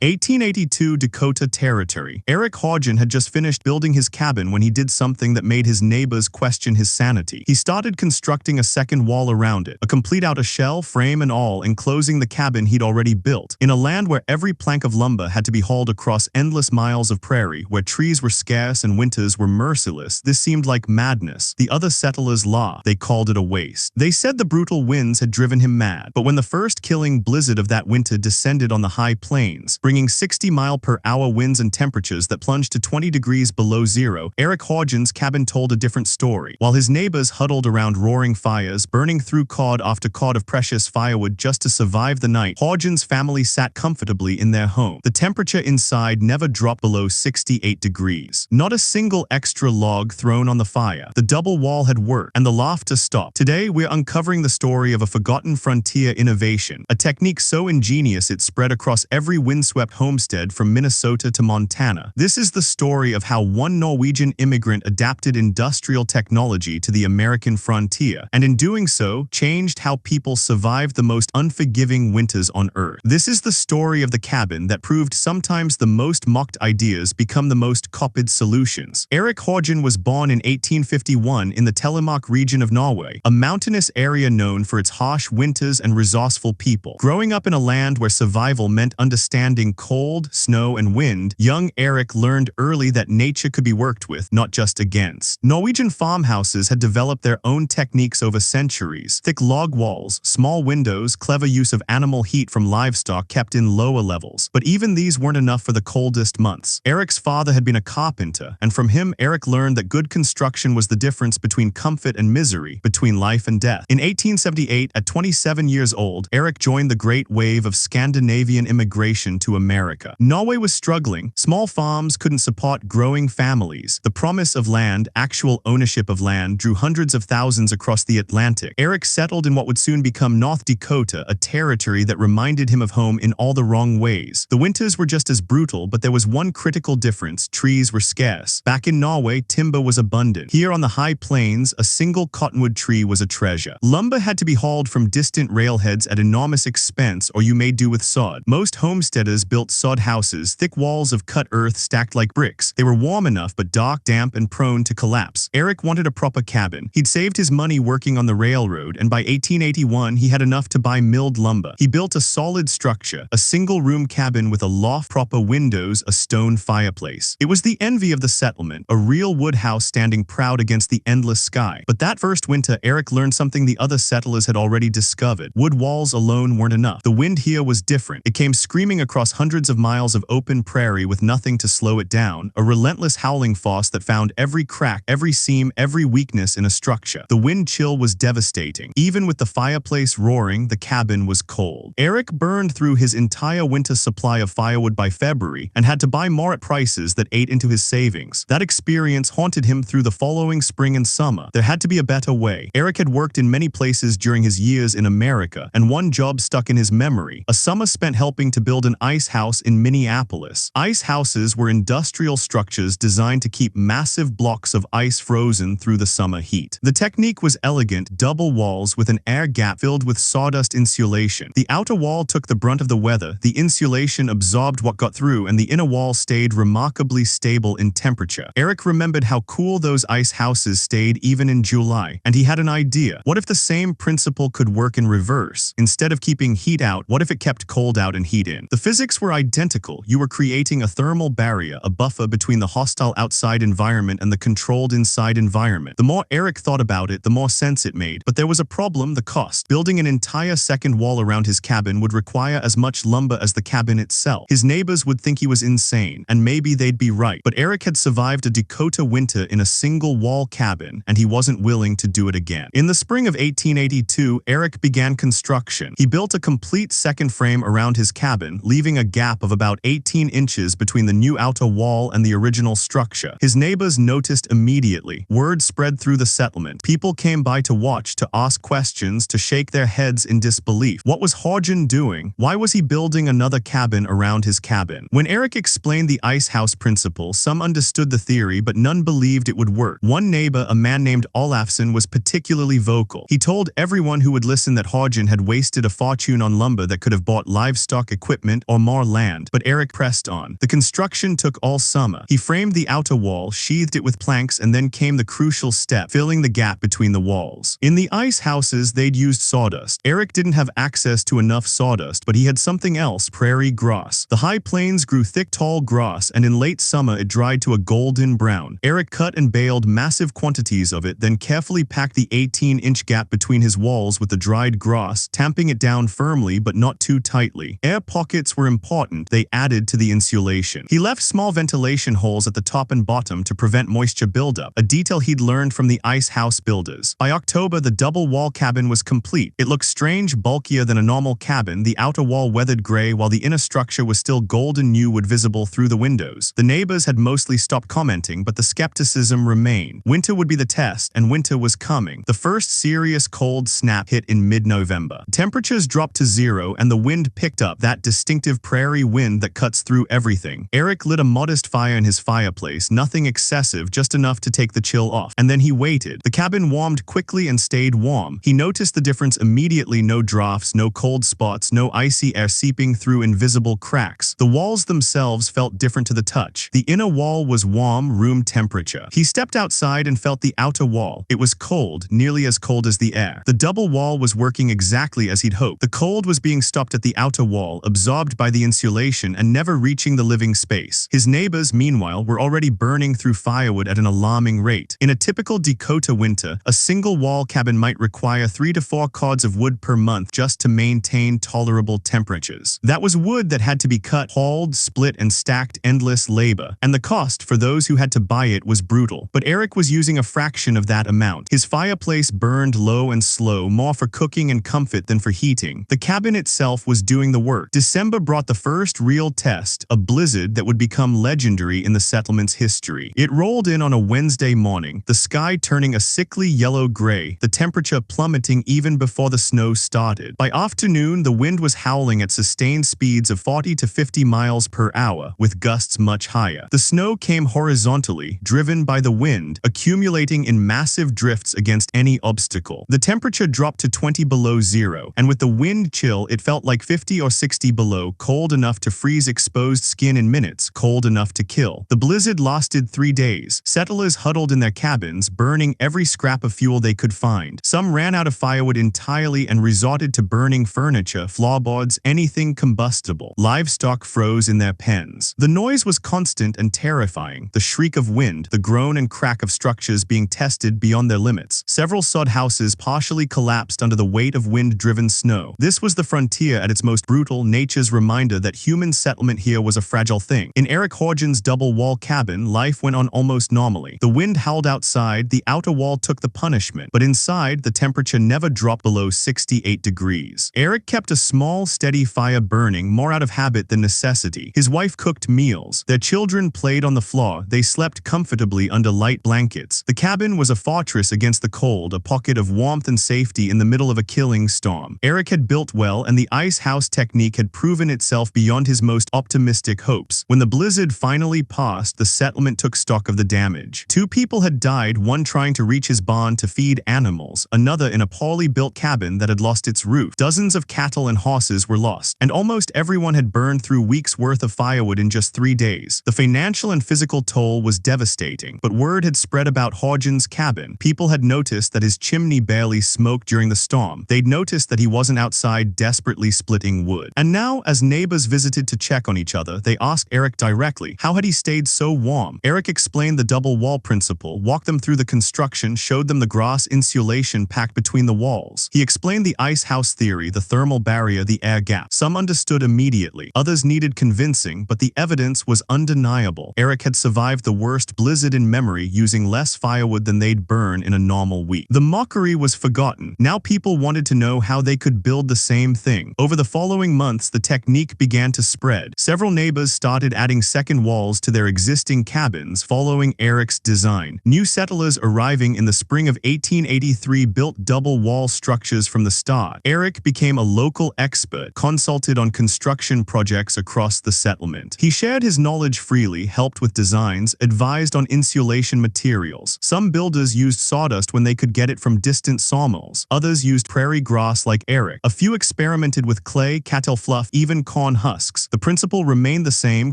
1882 Dakota Territory. Erik Haugen had just finished building his cabin when he did something that made his neighbors question his sanity. He started constructing a second wall around it, a complete outer shell, frame and all, enclosing the cabin he'd already built. In a land where every plank of lumber had to be hauled across endless miles of prairie, where trees were scarce and winters were merciless, this seemed like madness. The other settlers laughed. They called it a waste. They said the brutal winds had driven him mad. But when the first killing blizzard of that winter descended on the high plains, bringing 60-mile-per-hour winds and temperatures that plunged to 20 degrees below zero, Erik Haugen's cabin told a different story. While his neighbors huddled around roaring fires, burning through cord after cord of precious firewood just to survive the night, Haugen's family sat comfortably in their home. The temperature inside never dropped below 68 degrees. Not a single extra log thrown on the fire. The double wall had worked, and the laughter stopped. Today, we're uncovering the story of a forgotten frontier innovation, a technique so ingenious it spread across every windswept homestead from Minnesota to Montana. This is the story of how one Norwegian immigrant adapted industrial technology to the American frontier, and in doing so, changed how people survived the most unforgiving winters on Earth. This is the story of the cabin that proved sometimes the most mocked ideas become the most copied solutions. Erik Haugen was born in 1851 in the Telemark region of Norway, a mountainous area known for its harsh winters and resourceful people. Growing up in a land where survival meant understanding cold, snow, and wind, young Erik learned early that nature could be worked with, not just against. Norwegian farmhouses had developed their own techniques over centuries. Thick log walls, small windows, clever use of animal heat from livestock kept in lower levels. But even these weren't enough for the coldest months. Erik's father had been a carpenter, and from him, Erik learned that good construction was the difference between comfort and misery, between life and death. In 1878, at 27 years old, Erik joined the great wave of Scandinavian immigration to America. Norway was struggling. Small farms couldn't support growing families. The promise of land, actual ownership of land, drew hundreds of thousands across the Atlantic. Erik settled in what would soon become North Dakota, a territory that reminded him of home in all the wrong ways. The winters were just as brutal, but there was one critical difference: trees were scarce. Back in Norway, timber was abundant. Here on the high plains, a single cottonwood tree was a treasure. Lumber had to be hauled from distant railheads at enormous expense, or you made do with sod. Most homesteaders built sod houses, thick walls of cut earth stacked like bricks. They were warm enough but dark, damp, and prone to collapse. Erik wanted a proper cabin. He'd saved his money working on the railroad, and by 1881 he had enough to buy milled lumber. He built a solid structure, a single-room cabin with a loft, proper windows, a stone fireplace. It was the envy of the settlement, a real wood house standing proud against the endless sky. But that first winter, Erik learned something the other settlers had already discovered. Wood walls alone weren't enough. The wind here was different. It came screaming across hundreds of miles of open prairie with nothing to slow it down, a relentless howling force that found every crack, every seam, every weakness in a structure. The wind chill was devastating. Even with the fireplace roaring, the cabin was cold. Erik burned through his entire winter supply of firewood by February and had to buy more at prices that ate into his savings. That experience haunted him through the following spring and summer. There had to be a better way. Erik had worked in many places during his years in America, and one job stuck in his memory: a summer spent helping to build an ice house in Minneapolis. Ice houses were industrial structures designed to keep massive blocks of ice frozen through the summer heat. The technique was elegant: double walls with an air gap filled with sawdust insulation. The outer wall took the brunt of the weather, the insulation absorbed what got through, and the inner wall stayed remarkably stable in temperature. Erik remembered how cool those ice houses stayed even in July, and he had an idea. What if the same principle could work in reverse? Instead of keeping heat out, what if it kept cold out and heat in? The physics were identical. You were creating a thermal barrier, a buffer between the hostile outside environment and the controlled inside environment. The more Erik thought about it, the more sense it made. But there was a problem: the cost. Building an entire second wall around his cabin would require as much lumber as the cabin itself. His neighbors would think he was insane, and maybe they'd be right. But Erik had survived a Dakota winter in a single wall cabin, and he wasn't willing to do it again. In the spring of 1882, Erik began construction. He built a complete second frame around his cabin, leaving a gap of about 18 inches between the new outer wall and the original structure. His neighbors noticed immediately. Word spread through the settlement. People came by to watch, to ask questions, to shake their heads in disbelief. What was Haugen doing? Why was he building another cabin around his cabin? When Erik explained the ice house principle, some understood the theory, but none believed it would work. One neighbor, a man named Olafsson, was particularly vocal. He told everyone who would listen that Haugen had wasted a fortune on lumber that could have bought livestock, equipment, or more land, but Erik pressed on. The construction took all summer. He framed the outer wall, sheathed it with planks, and then came the crucial step, filling the gap between the walls. In the ice houses, they'd used sawdust. Erik didn't have access to enough sawdust, but he had something else: prairie grass. The high plains grew thick, tall grass, and in late summer it dried to a golden brown. Erik cut and baled massive quantities of it, then carefully packed the 18-inch gap between his walls with the dried grass, tamping it down firmly but not too tightly. Air pockets were important. They added to the insulation. He left small ventilation holes at the top and bottom to prevent moisture buildup, a detail he'd learned from the ice house builders. By October, the double-wall cabin was complete. It looked strange, bulkier than a normal cabin, the outer wall weathered gray while the inner structure was still golden new wood visible through the windows. The neighbors had mostly stopped commenting, but the skepticism remained. Winter would be the test, and winter was coming. The first serious cold snap hit in mid-November. Temperatures dropped to zero and the wind picked up, that distinctive prairie wind that cuts through everything. Erik lit a modest fire in his fireplace, nothing excessive, just enough to take the chill off. And then he waited. The cabin warmed quickly and stayed warm. He noticed the difference immediately: no drafts, no cold spots, no icy air seeping through invisible cracks. The walls themselves felt different to the touch. The inner wall was warm, room temperature. He stepped outside and felt the outer wall. It was cold, nearly as cold as the air. The double wall was working exactly as he'd hoped. The cold was being stopped at the outer wall, absorbed by the insulation and never reaching the living space. His neighbors, meanwhile, were already burning through firewood at an alarming rate. In a typical Dakota winter, a single wall cabin might require 3 to 4 cords of wood per month just to maintain tolerable temperatures. That was wood that had to be cut, hauled, split, and stacked, endless labor. And the cost for those who had to buy it was brutal. But Erik was using a fraction of that amount. His fireplace burned low and slow, more for cooking and comfort than for heating. The cabin itself was doing the work. December brought the first real test, a blizzard that would become legendary in the settlement's history. It rolled in on a Wednesday morning, the sky turning a sickly yellow-gray, the temperature plummeting even before the snow started. By afternoon, the wind was howling at sustained speeds of 40 to 50 miles per hour, with gusts much higher. The snow came horizontally, driven by the wind, accumulating in massive drifts against any obstacle. The temperature dropped to 20 below zero, and with the wind chill, it felt like 50 or 60 below, cold enough to freeze exposed skin in minutes, cold enough to kill. The blizzard lasted 3 days. Settlers huddled in their cabins, burning every scrap of fuel they could find. Some ran out of firewood entirely and resorted to burning furniture, floorboards, anything combustible. Livestock froze in their pens. The noise was constant and terrifying. The shriek of wind, the groan and crack of structures being tested beyond their limits. Several sod houses partially collapsed under the weight of wind-driven snow. This was the frontier at its most brutal, nature's reminder that human settlement here was a fragile thing. In Erik Haugen's double-wall cabin, life went on almost normally. The wind howled outside, the outer wall took the punishment, but inside, the temperature never dropped below 68 degrees. Erik kept a small, steady fire burning, more out of habit than necessity. His wife cooked meals. Their children played on the floor. They slept comfortably under light blankets. The cabin was a fortress against the cold, a pocket of warmth and safety in the middle of a killing storm. Erik had built well, and the ice house technique had proven itself beyond his most optimistic hopes. When the blizzard finally passed, the settlement took stock of the damage. 2 people had died, one trying to reach his barn to feed animals, another in a poorly built cabin that had lost its roof. Dozens of cattle and horses were lost, and almost everyone had burned through weeks' worth of firewood in just 3 days. The financial and physical toll was devastating, but word had spread about Haugen's cabin. People had noticed that his chimney barely smoked during the storm. They'd noticed that he wasn't outside desperately splitting wood. And now, as neighbors visited to check on each other, they asked Erik directly, how had he stayed so warm? Erik explained the double wall principle, walked them through the construction, showed them the grass insulation packed between the walls. He explained the ice house theory, the thermal barrier, the air gap. Some understood immediately. Others needed convincing, but the evidence was undeniable. Erik had survived the worst blizzard in memory using less firewood than they'd burn in a normal week. The mockery was forgotten. Now people wanted to know how they could build the same thing. Over the following months, the technique began to spread. Several neighbors started adding second walls to their existing cabins, following Erik's design. New settlers arriving in the spring of 1883 built double wall structures from the start. Erik became a local expert, consulted on construction projects across the settlement. He shared his knowledge freely, helped with designs, advised on insulation materials. Some builders used sawdust when they could get it from distant sawmills. Others used prairie grass like Erik. A few experimented with clay, cattle fluff, even corn husks. The principle remained the same: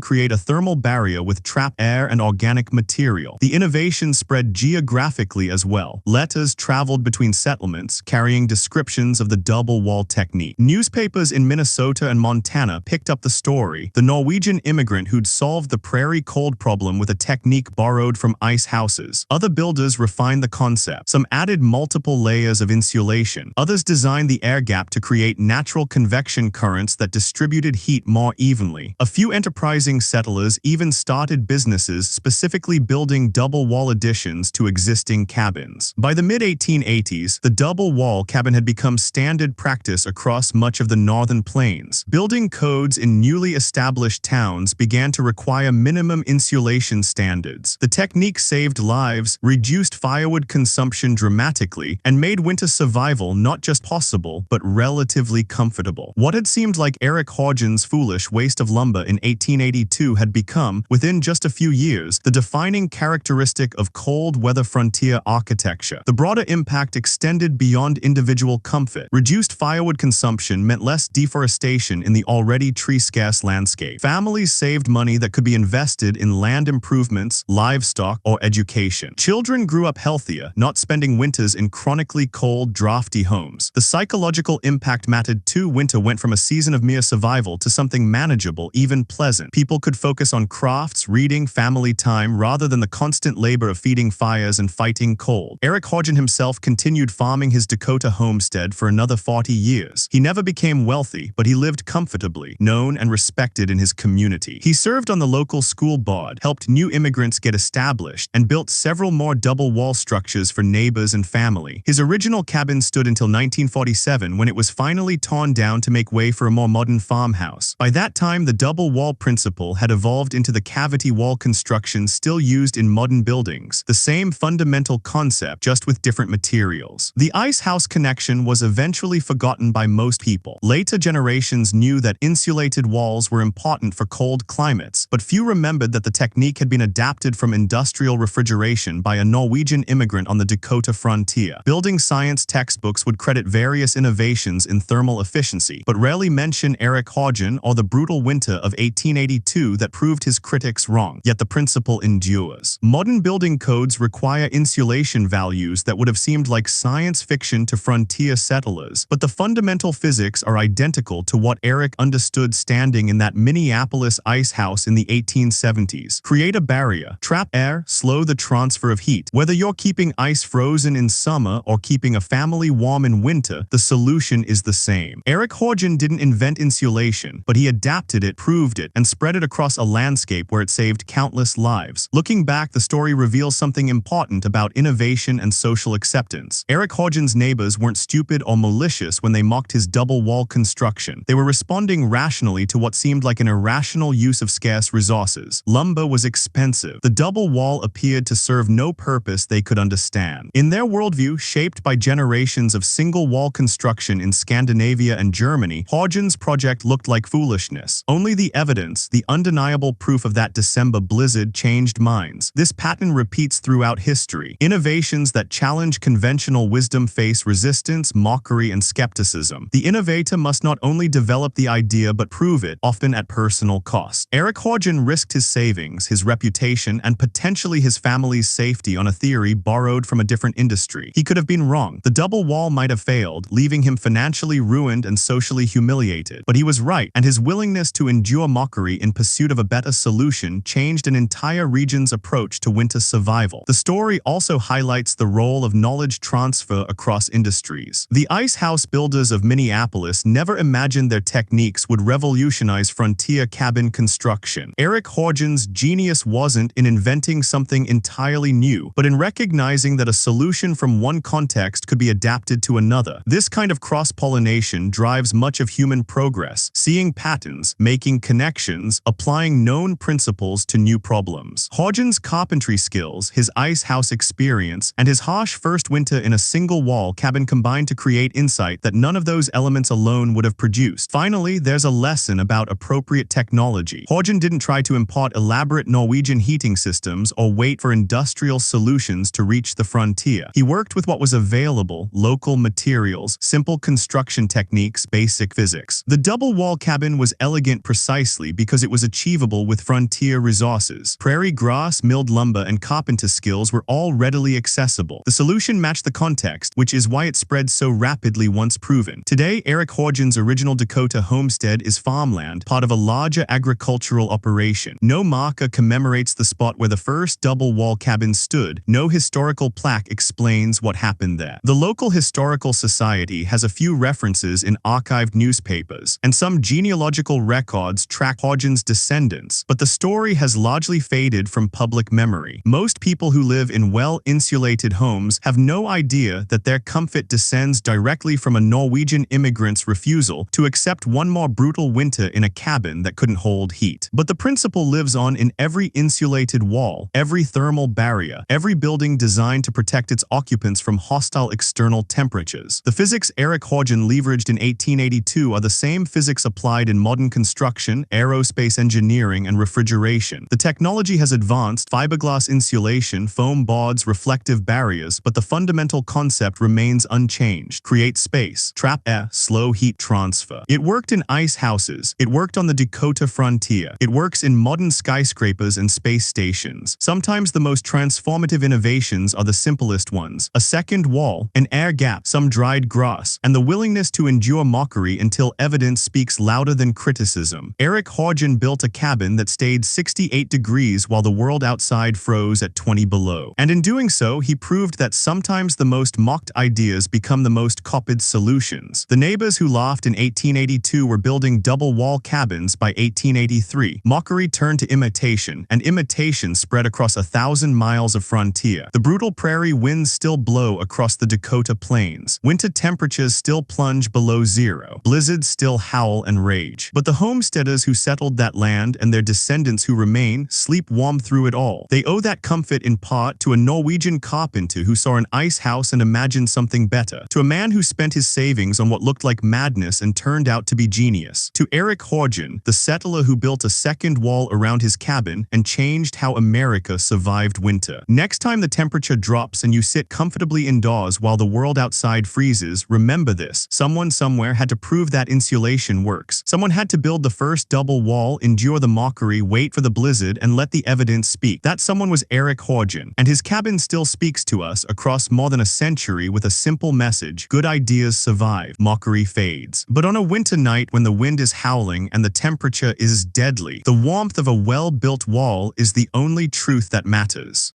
create a thermal barrier with trap air and organic material. The innovation spread geographically as well. Letters traveled between settlements, carrying descriptions of the double wall technique. Newspapers in Minnesota and Montana picked up the story: the Norwegian immigrant who'd solved the prairie cold problem with a technique borrowed from ice houses. Other builders refined the concept. Some added multiple layers of insulation. Others designed the air gap to create natural convection currents that distributed heat more evenly. A few enterprising settlers even started businesses specifically building double wall additions to existing cabins. By the mid-1880s, the double wall cabin had become standard practice across much of the northern plains. Building codes in newly established towns began to require minimum insulation standards. The technique saved lives, reduced firewood consumption dramatically, and made winter survival not just possible, but relatively comfortable. What had seemed like Erik Haugen's foolish waste of lumber in 1882 had become, within just a few years, the defining characteristic of cold weather frontier architecture. The broader impact extended beyond individual comfort. Reduced firewood consumption meant less deforestation in the already tree-scarce landscape. Families saved money that could be invested in land improvements, livestock, or education. Children grew up healthier, not spending winters in chronically cold, drafty homes. The psychological impact mattered too. Winter went from a season of mere survival to something manageable, even pleasant. People could focus on crafts, reading, family time, rather than the constant labor of feeding fires and fighting cold. Erik Haugen himself continued farming his Dakota homestead for another 40 years. He never became wealthy, but he lived comfortably, known and respected in his community. He served on the local school board, helped new immigrants get established, and built several more double wall structures for neighbors and family. His original cabin stood until 1947, when it was finally torn down to make way for a more modern farmhouse. By that time, the double wall principle had evolved into the cavity wall construction still used in modern buildings. The same fundamental concept, just with different materials. The ice house connection was eventually forgotten by most people. Later generations knew that insulated walls were important for cold climates, but few remembered that the technique had been adapted from industrial refrigeration by a Norwegian immigrant on the Dakota frontier. Building science textbooks would credit various innovations in thermal efficiency, but rarely mention Erik Haugen or the brutal winter of 1882 that proved his critics wrong. Yet the principle endures. Modern building codes require insulation values that would have seemed like science fiction to frontier settlers, but the fundamental physics are identical to what Erik understood standing in that Minneapolis ice house in the 1870s. Create a barrier, trap air, slow the transfer of heat. Whether you're keeping ice frozen in summer or keeping a family warm in winter, the solution is the same. Erik Haugen didn't invent insulation, but he adapted it, proved it, and spread it across a landscape where it saved countless lives. Looking back, the story reveals something important about innovation and social acceptance. Erik Haugen's neighbors weren't stupid or malicious when they mocked his double wall construction. They were responding rationally to what seemed like an irrational use of scarce resources. Lumber was expensive. The double wall appeared to serve no purpose they could understand. In their worldview, shaped by generations of single-wall construction in Scandinavia and Germany, Haugen's project looked like foolishness. Only the evidence, the undeniable proof of that December blizzard, changed minds. This pattern repeats throughout history. Innovations that challenge conventional wisdom face resistance, mockery, and skepticism. The innovator must not only develop the idea but prove it, often at personal cost. Erik Haugen risked his savings, his reputation, and potentially his family's safety on a theory borrowed from a different industry. He could have been wrong. The double wall might have failed, leaving him financially ruined and socially humiliated. But he was right, and his willingness to endure mockery in pursuit of a better solution changed an entire region's approach to winter survival. The story also highlights the role of knowledge transfer across industries. The ice house builders of Minneapolis never imagined their techniques would revolutionize frontier cabin construction. Erik Haugen's genius wasn't in inventing something entirely new, but in recognizing that a solution from one context could be adapted to another. This kind of cross-pollination drives much of human progress, seeing patterns, making connections, applying known principles to new problems. Haugen's carpentry skills, his ice house experience, and his harsh first winter in a single-wall cabin combined to create insight that none of those elements alone would have produced. Finally, there's a lesson about appropriate technology. Haugen didn't try to import elaborate Norwegian heating systems or wait for industrial solutions to reach the frontier. He worked with what was available: local materials, simple construction techniques, basic physics. The double wall double-wall cabin was elegant precisely because it was achievable with frontier resources. Prairie grass, milled lumber, and carpenter skills were all readily accessible. The solution matched the context, which is why it spread so rapidly once proven. Today, Erik Haugen's original Dakota homestead is farmland, part of a larger agricultural operation. No marker commemorates the spot where the first double-wall cabin stood. No historical plaque explains what happened there. The local historical society has a few references in archived newspapers, and some genealogical records track Haugen's descendants, but the story has largely faded from public memory. Most people who live in well-insulated homes have no idea that their comfort descends directly from a Norwegian immigrant's refusal to accept one more brutal winter in a cabin that couldn't hold heat. But the principle lives on in every insulated wall, every thermal barrier, every building designed to protect its occupants from hostile external temperatures. The physics Erik Haugen leveraged in 1882 are the same physics applied in modern construction, aerospace engineering, and refrigeration. The technology has advanced: fiberglass insulation, foam boards, reflective barriers, but the fundamental concept remains unchanged. Create space, trap air, slow heat transfer. It worked in ice houses. It worked on the Dakota frontier. It works in modern skyscrapers and space stations. Sometimes the most transformative innovations are the simplest ones: a second wall, an air gap, some dried grass, and the willingness to endure mockery until evidence speaks louder than criticism. Erik Haugen built a cabin that stayed 68 degrees while the world outside froze at 20 below. And in doing so, he proved that sometimes the most mocked ideas become the most copied solutions. The neighbors who laughed in 1882 were building double-wall cabins by 1883. Mockery turned to imitation, and imitation spread across 1,000 miles of frontier. The brutal prairie winds still blow across the Dakota plains. Winter temperatures still plunge below zero. Blizzards still howl and rage. But the homesteaders who settled that land and their descendants who remain sleep warm through it all. They owe that comfort in part to a Norwegian carpenter who saw an ice house and imagined something better, to a man who spent his savings on what looked like madness and turned out to be genius, to Erik Haugen, the settler who built a second wall around his cabin and changed how America survived winter. Next time the temperature drops and you sit comfortably indoors while the world outside freezes, remember this: someone somewhere had to prove that insulation works. Someone had to build the first double wall, endure the mockery, wait for the blizzard, and let the evidence speak. That someone was Erik Haugen, and his cabin still speaks to us across more than a century with a simple message: good ideas survive, mockery fades. But on a winter night when the wind is howling and the temperature is deadly, the warmth of a well-built wall is the only truth that matters.